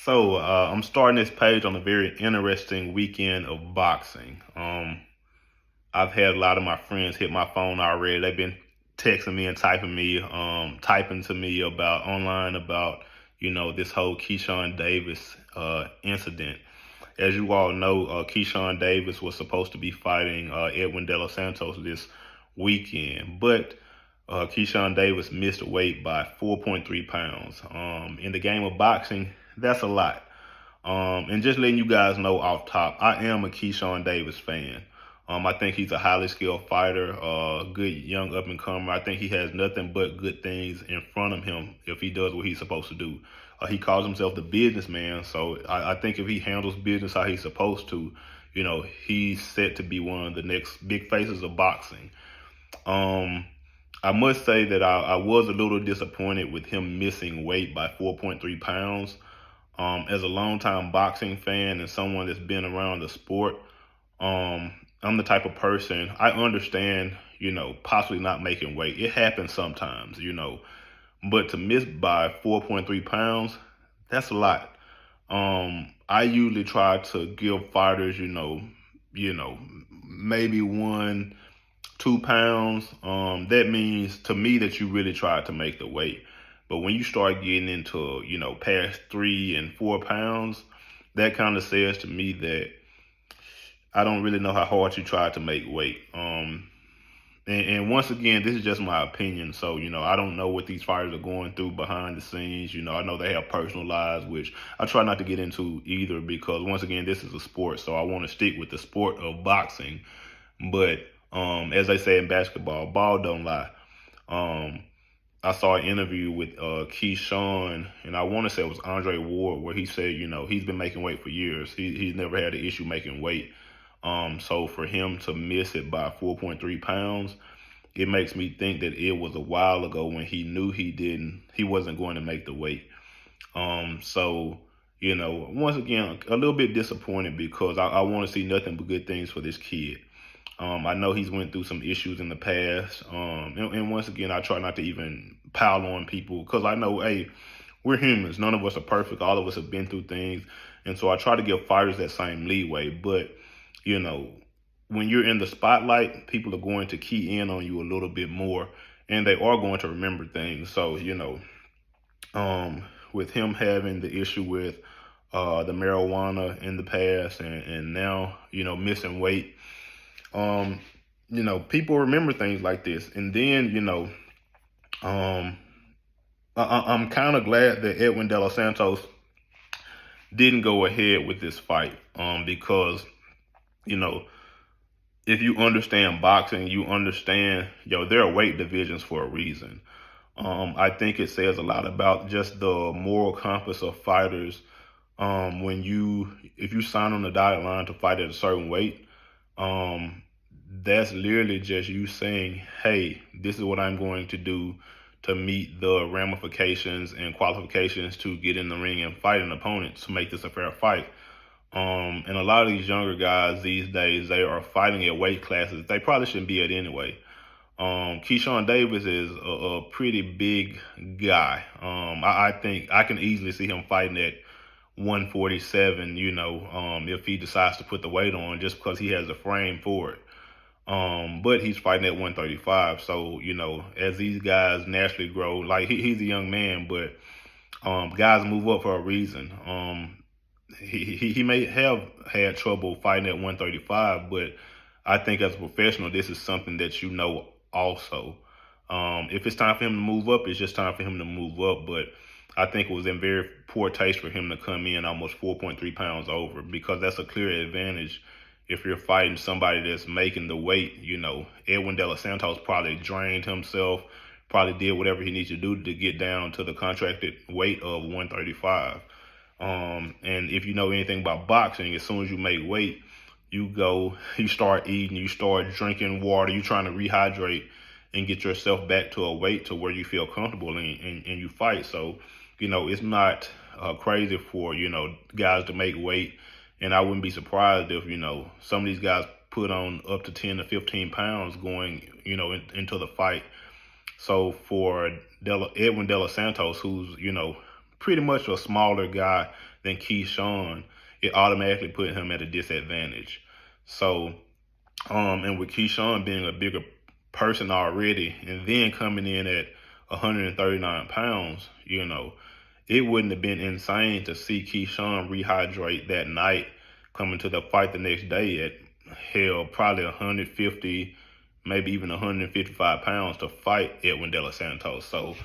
I'm starting this page on a very interesting weekend of boxing. I've had a lot of my friends hit my phone already. They've been texting me and typing to me about online about, this whole Keyshawn Davis incident. As you all know, Keyshawn Davis was supposed to be fighting Edwin De Los Santos this weekend, but Keyshawn Davis missed weight by 4.3 pounds. In the game of boxing, that's a lot. And just letting you guys know off top, I am a Keyshawn Davis fan. I think he's a highly skilled fighter, good young up and comer. I think he has nothing but good things in front of him if he does what he's supposed to do. He calls himself the businessman, so I think if he handles business how he's supposed to, he's set to be one of the next big faces of boxing. Um, I must say that I was a little disappointed with him missing weight by 4.3 pounds. As a longtime boxing fan and someone that's been around the sport, I'm the type of person, I understand, possibly not making weight. It happens sometimes, but to miss by 4.3 pounds, that's a lot. I usually try to give fighters, maybe 2 pounds. That means to me that you really tried to make the weight. But when you start getting into, past 3 and 4 pounds, that kind of says to me that I don't really know how hard you tried to make weight. And once again, this is just my opinion. So, I don't know what these fighters are going through behind the scenes. I know they have personal lives, which I try not to get into either because, once again, this is a sport. So I want to stick with the sport of boxing. But as they say in basketball, ball don't lie. I saw an interview with Keyshawn, and I want to say it was Andre Ward, where he said, he's been making weight for years. He's never had an issue making weight. So for him to miss it by 4.3 pounds, it makes me think that it was a while ago when he knew he wasn't going to make the weight. So, once again, a little bit disappointed because I want to see nothing but good things for this kid. I know he's went through some issues in the past. And once again, I try not to even pile on people because I know, hey, we're humans. None of us are perfect. All of us have been through things. And so I try to give fighters that same leeway. But, when you're in the spotlight, people are going to key in on you a little bit more and they are going to remember things. So, with him having the issue with the marijuana in the past and now, missing weight, people remember things like this. And then, I'm kind of glad that Edwin De Los Santos didn't go ahead with this fight because, if you understand boxing, you understand, there are weight divisions for a reason. I think it says a lot about just the moral compass of fighters. If you sign on the dotted line to fight at a certain weight, that's literally just you saying, hey, this is what I'm going to do to meet the ramifications and qualifications to get in the ring and fight an opponent to make this a fair fight. And a lot of these younger guys these days, they are fighting at weight classes they probably shouldn't be at anyway. Keyshawn Davis is a pretty big guy. I think I can easily see him fighting at 147, if he decides to put the weight on just because he has a frame for it. But he's fighting at 135. So, as these guys naturally grow, like he's a young man, but guys move up for a reason. He may have had trouble fighting at 135, but I think as a professional, this is something that also. If it's time for him to move up, it's just time for him to move up. But I think it was in very poor taste for him to come in almost 4.3 pounds over because that's a clear advantage if you're fighting somebody that's making the weight. Edwin De Los Santos probably drained himself, probably did whatever he needs to do to get down to the contracted weight of 135. And if you know anything about boxing, as soon as you make weight, you start eating, you start drinking water, you're trying to rehydrate and get yourself back to a weight to where you feel comfortable and you fight. So, it's not crazy for, guys to make weight. And I wouldn't be surprised if, some of these guys put on up to 10 to 15 pounds going, into the fight. So for Edwin De Los Santos, who's, pretty much a smaller guy than Keyshawn, it automatically put him at a disadvantage. So, and with Keyshawn being a bigger person already, and then coming in at 139 pounds, it wouldn't have been insane to see Keyshawn rehydrate that night, coming to the fight the next day at hell, probably 150, maybe even 155 pounds to fight Edwin De Los Santos. So,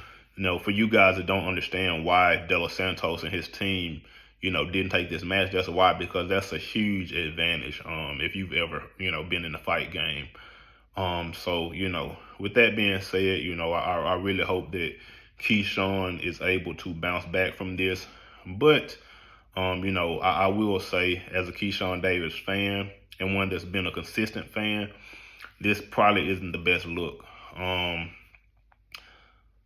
for you guys that don't understand why De Los Santos and his team, didn't take this match, that's why, because that's a huge advantage, if you've ever, been in the fight game. So, with that being said, I really hope that Keyshawn is able to bounce back from this. But, I will say, as a Keyshawn Davis fan and one that's been a consistent fan, this probably isn't the best look.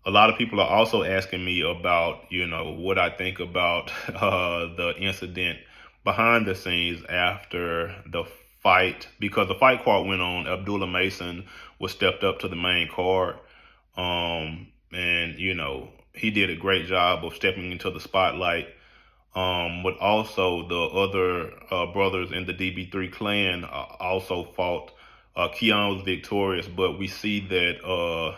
A lot of people are also asking me about, what I think about the incident behind the scenes after the fight, because the fight card went on. Abdullah Mason was stepped up to the main card, and he did a great job of stepping into the spotlight. But also the other brothers in the DB3 clan also fought. Keon was victorious, but we see that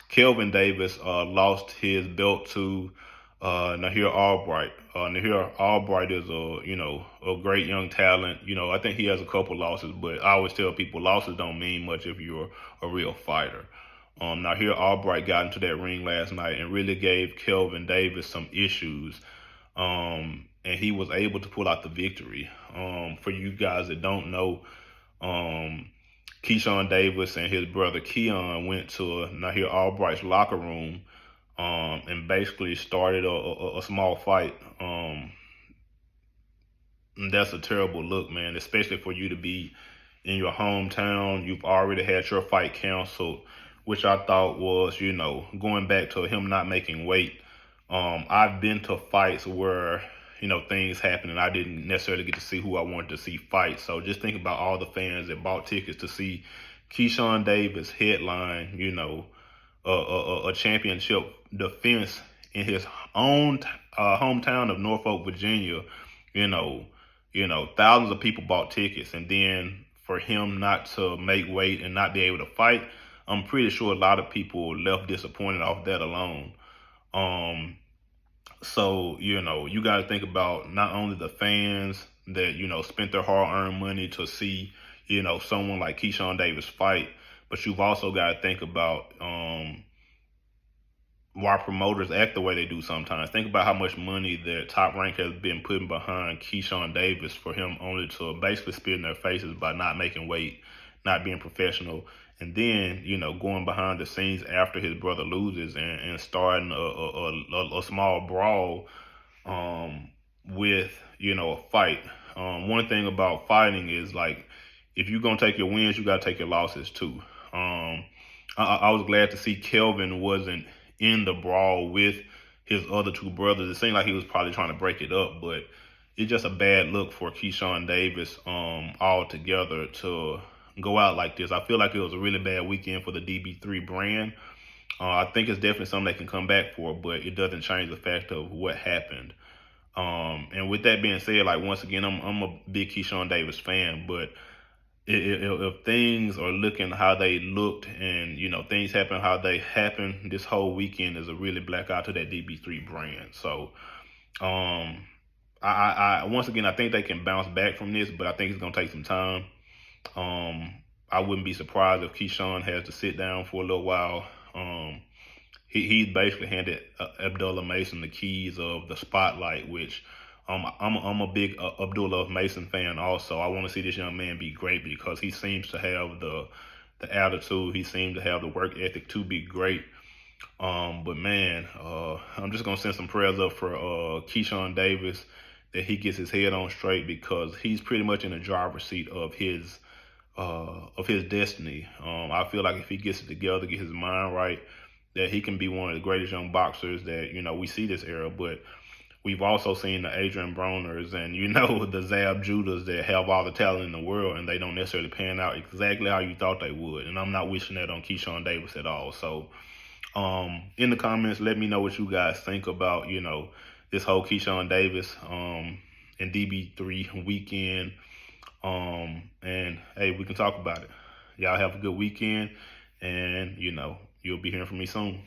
Kelvin Davis lost his belt to Nahir Albright. Nahir Albright is a great young talent. I think he has a couple losses, but I always tell people losses don't mean much if you're a real fighter. Nahir Albright got into that ring last night and really gave Kelvin Davis some issues. And he was able to pull out the victory. For you guys that don't know, Keyshawn Davis and his brother Keon went to Nahir Albright's locker room and basically started a small fight. That's a terrible look, man, especially for you to be in your hometown. You've already had your fight canceled, which I thought was, going back to him not making weight. I've been to fights where, things happen and I didn't necessarily get to see who I wanted to see fight. So just think about all the fans that bought tickets to see Keyshawn Davis headline, a championship defense in his own hometown of Norfolk, Virginia. Thousands of people bought tickets, and then for him not to make weight and not be able to fight, I'm pretty sure a lot of people left disappointed off that alone. So, you got to think about not only the fans that, spent their hard-earned money to see, someone like Keyshawn Davis fight, but you've also got to think about why promoters act the way they do sometimes. Think about how much money that Top Rank has been putting behind Keyshawn Davis for him only to basically spit in their faces by not making weight, not being professional, and then, going behind the scenes after his brother loses and starting a small brawl with, a fight. One thing about fighting is, like, if you're going to take your wins, you got to take your losses too. I was glad to see Kelvin wasn't in the brawl with his other two brothers. It seemed like he was probably trying to break it up, but it's just a bad look for Keyshawn Davis altogether to go out like this. I feel like it was a really bad weekend for the DB3 brand. I think it's definitely something they can come back for, but it doesn't change the fact of what happened. And with that being said, like, once again, I'm a big Keyshawn Davis fan, but if things are looking how they looked and, things happen how they happen, this whole weekend is a really black eye to that DB3 brand. So, I once again, I think they can bounce back from this, but I think it's going to take some time. I wouldn't be surprised if Keyshawn has to sit down for a little while. He basically handed Abdullah Mason the keys of the spotlight, which I'm a big Abdullah Mason fan also. I want to see this young man be great because he seems to have the attitude. He seems to have the work ethic to be great. But man, I'm just going to send some prayers up for Keyshawn Davis, that he gets his head on straight, because he's pretty much in the driver's seat of his destiny. I feel like if he gets it together, get his mind right, that he can be one of the greatest young boxers that, we see this era. But we've also seen the Adrian Broners and, the Zab Judahs that have all the talent in the world, and they don't necessarily pan out exactly how you thought they would. And I'm not wishing that on Keyshawn Davis at all. So, In the comments, let me know what you guys think about, this whole Keyshawn Davis and DB3 weekend. And hey, we can talk about it. Y'all have a good weekend, and you'll be hearing from me soon.